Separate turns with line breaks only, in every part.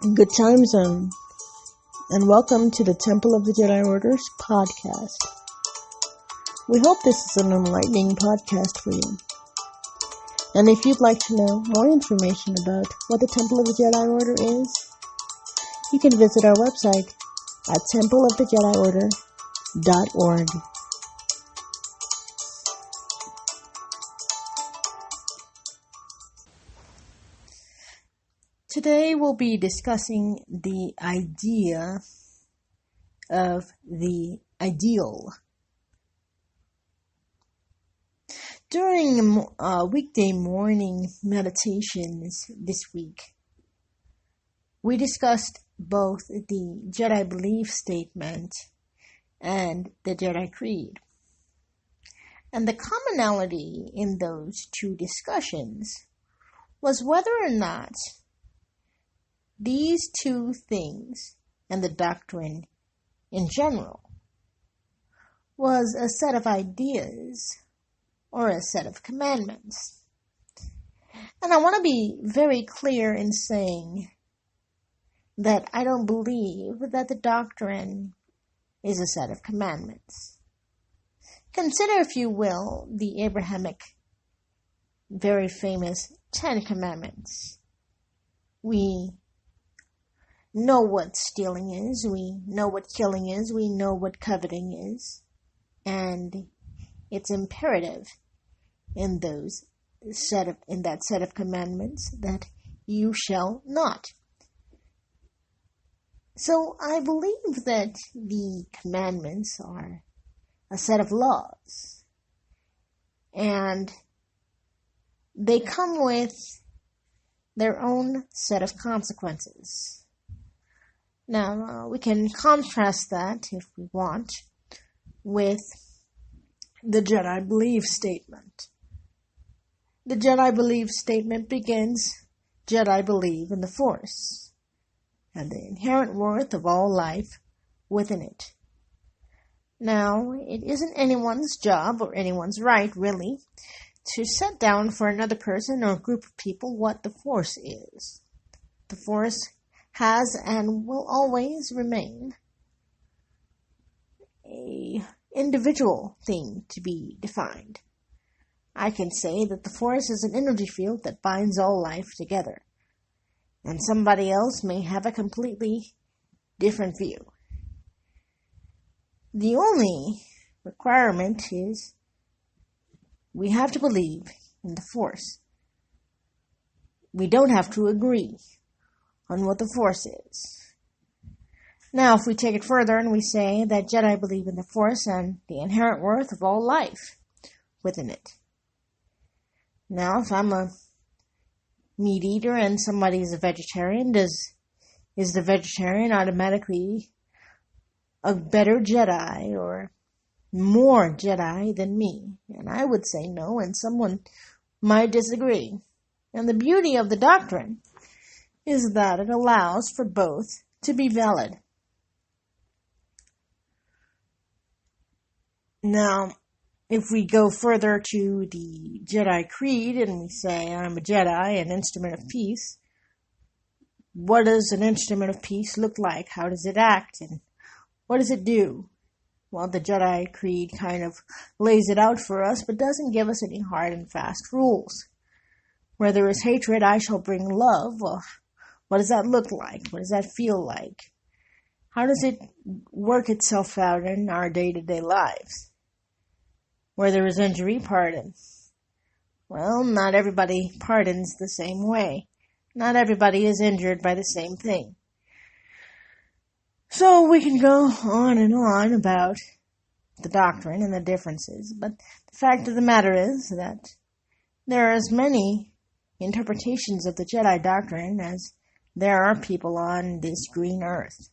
Good time zone, and welcome to the Temple of the Jedi Order's podcast. We hope this is an enlightening podcast for you. And if you'd like to know more information about what the Temple of the Jedi Order is, you can visit our website at templeofthejediorder.org. Today we'll be discussing the idea of the ideal. During weekday morning meditations this week, we discussed both the Jedi belief statement and the Jedi Creed. And the commonality in those two discussions was whether or not these two things, and the doctrine in general, was a set of ideas or a set of commandments. And I want to be very clear in saying that I don't believe that the doctrine is a set of commandments. Consider, if you will, the Abrahamic, very famous 10 Commandments. We know what stealing is, we know what killing is, we know what coveting is, and it's imperative in that set of commandments that you shall not. So I believe that the commandments are a set of laws, and they come with their own set of consequences. Now, we can contrast that, if we want, with the Jedi belief statement. The Jedi belief statement begins, Jedi believe in the Force, and the inherent worth of all life within it. Now, it isn't anyone's job or anyone's right, really, to set down for another person or group of people what the Force is. The Force has and will always remain an individual thing to be defined. I can say that the Force is an energy field that binds all life together, and somebody else may have a completely different view. The only requirement is we have to believe in the Force. We don't have to agree on what the Force is. Now, if we take it further and we say that Jedi believe in the Force and the inherent worth of all life within it. Now, if I'm a meat eater and somebody is a vegetarian, is the vegetarian automatically a better Jedi or more Jedi than me? And I would say no, and someone might disagree. And the beauty of the doctrine is that it allows for both to be valid. Now, if we go further to the Jedi Creed and we say, I'm a Jedi, an instrument of peace, what does an instrument of peace look like? How does it act? And what does it do? Well, the Jedi Creed kind of lays it out for us, but doesn't give us any hard and fast rules. Where there is hatred, I shall bring love. Well, what does that look like? What does that feel like? How does it work itself out in our day-to-day lives? Where there is injury, pardon. Well, not everybody pardons the same way. Not everybody is injured by the same thing. So we can go on and on about the doctrine and the differences, but the fact of the matter is that there are as many interpretations of the Jedi doctrine as there are people on this green earth.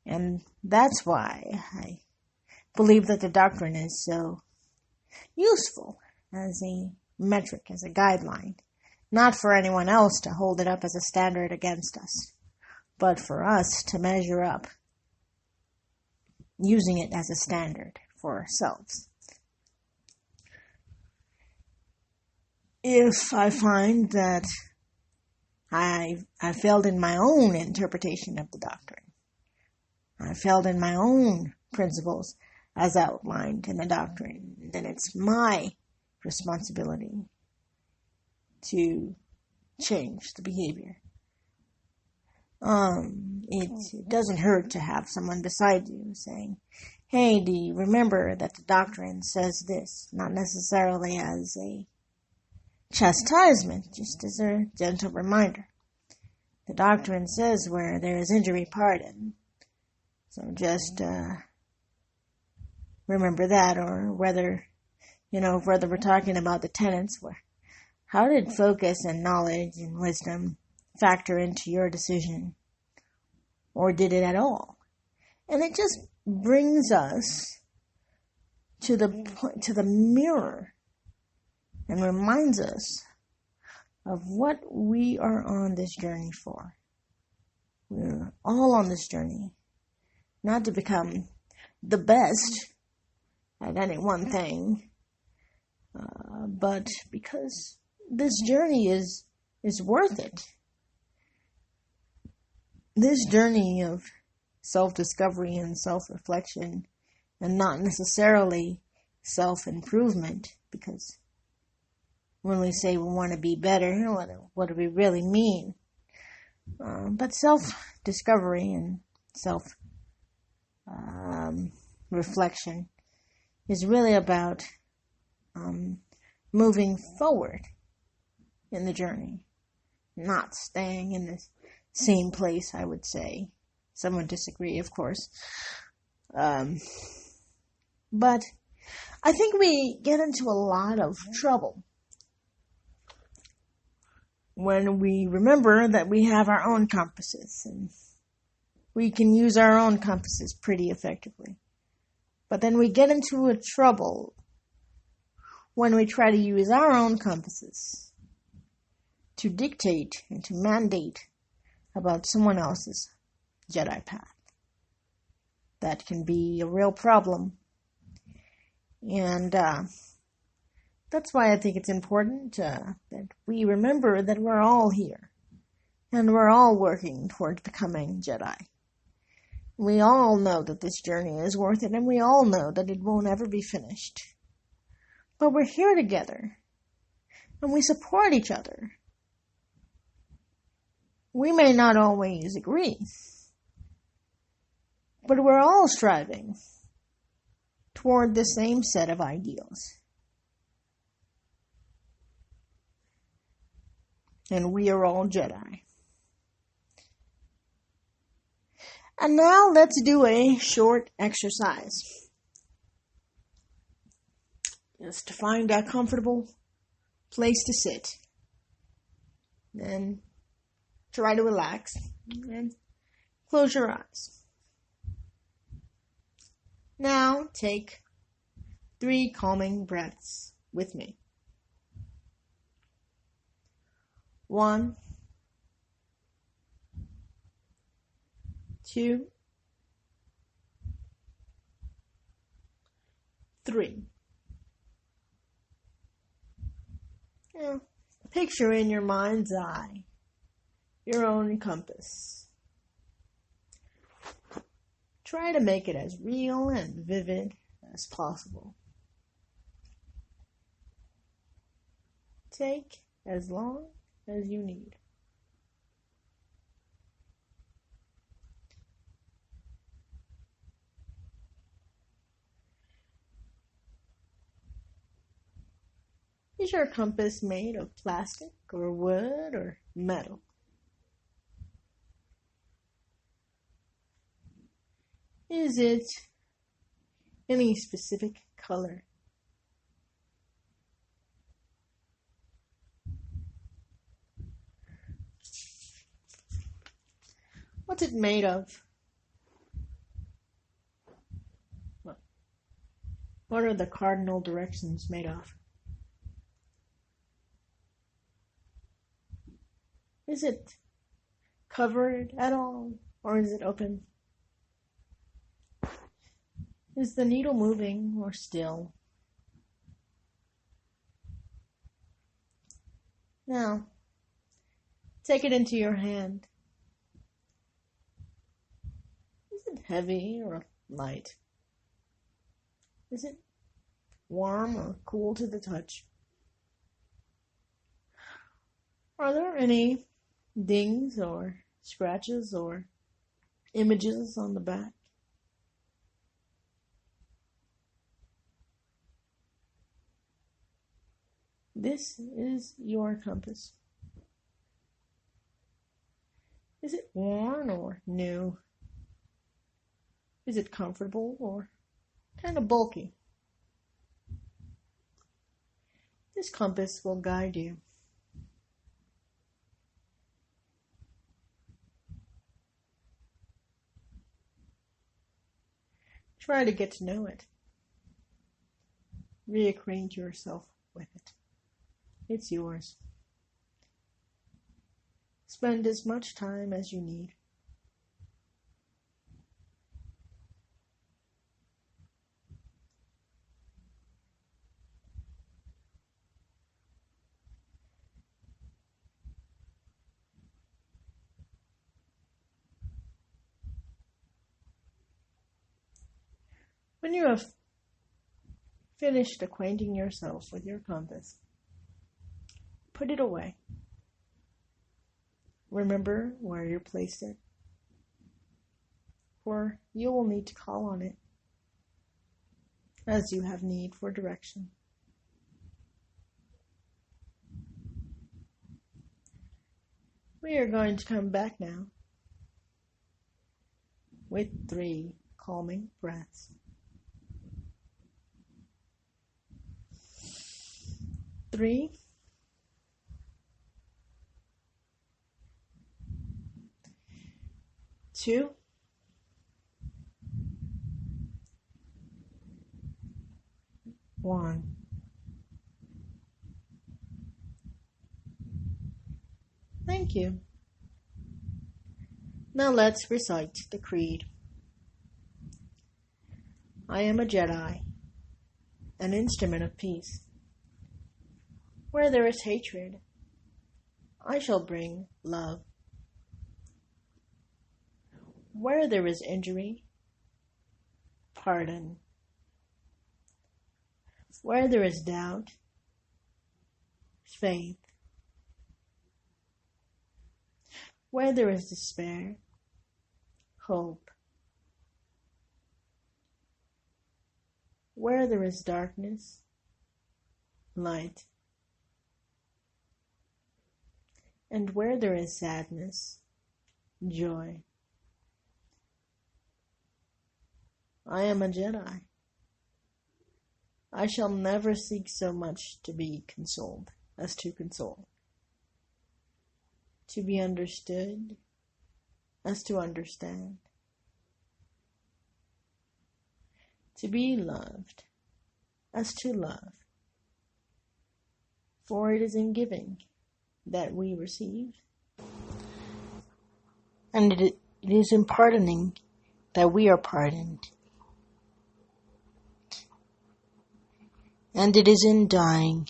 And that's why I believe that the doctrine is so useful as a metric, as a guideline. Not for anyone else to hold it up as a standard against us, but for us to measure up, using it as a standard for ourselves. If I find that I failed in my own interpretation of the doctrine. I failed in my own principles as outlined in the doctrine. Then it's my responsibility to change the behavior. It doesn't hurt to have someone beside you saying, hey, do you remember that the doctrine says this? Not necessarily as a chastisement, just as a gentle reminder. The doctrine says where there is injury, pardon. So just remember that, or whether we're talking about the tenets, how did focus and knowledge and wisdom factor into your decision? Or did it at all? And it just brings us to the mirror and reminds us of what we are on this journey for. We're all on this journey, not to become the best at any one thing, but because this journey is worth it. This journey of self-discovery and self-reflection, and not necessarily self-improvement, because when we say we want to be better, what do we really mean? But self-discovery and self-reflection is really about moving forward in the journey, not staying in the same place, I would say. Some would disagree, of course. But I think we get into a lot of trouble when we remember that we have our own compasses, and we can use our own compasses pretty effectively. But then we get into a trouble when we try to use our own compasses to dictate and to mandate about someone else's Jedi path. That can be a real problem. And that's why I think it's important that we remember that we're all here. And we're all working towards becoming Jedi. We all know that this journey is worth it, and we all know that it won't ever be finished. But we're here together, and we support each other. We may not always agree, but we're all striving toward the same set of ideals. And we are all Jedi. And now let's do a short exercise. Just to find a comfortable place to sit. Then try to relax and close your eyes. Now take 3 calming breaths with me. 1, 2, 3. Now, picture in your mind's eye your own compass. Try to make it as real and vivid as possible. Take as long as you need. Is your compass made of plastic or wood or metal? Is it any specific color? What's it made of? What are the cardinal directions made of? Is it covered at all, or is it open? Is the needle moving or still? Now, Take it into your hand. Is it heavy or light? Is it warm or cool to the touch? Are there any dings or scratches or images on the back? This is your compass. Is it worn or new? Is it comfortable or kind of bulky? This compass will guide you. Try to get to know it. Reacquaint yourself with it. It's yours. Spend as much time as you need. When you have finished acquainting yourself with your compass, put it away. Remember where you placed it, for you will need to call on it as you have need for direction. We are going to come back now with 3 calming breaths. 3, 2, 1. Thank you. Now let's recite the creed. I am a Jedi, an instrument of peace. Where there is hatred, I shall bring love. Where there is injury, pardon. Where there is doubt, faith. Where there is despair, hope. Where there is darkness, light. And where there is sadness, joy. I am a Jedi. I shall never seek so much to be consoled as to console, to be understood as to understand, to be loved as to love. For it is in giving that we receive, and it is in pardoning that we are pardoned, and it is in dying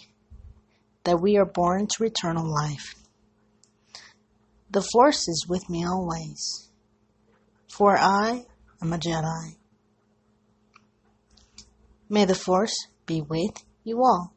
that we are born to eternal life. The Force is with me always, for I am a Jedi. May the Force be with you all.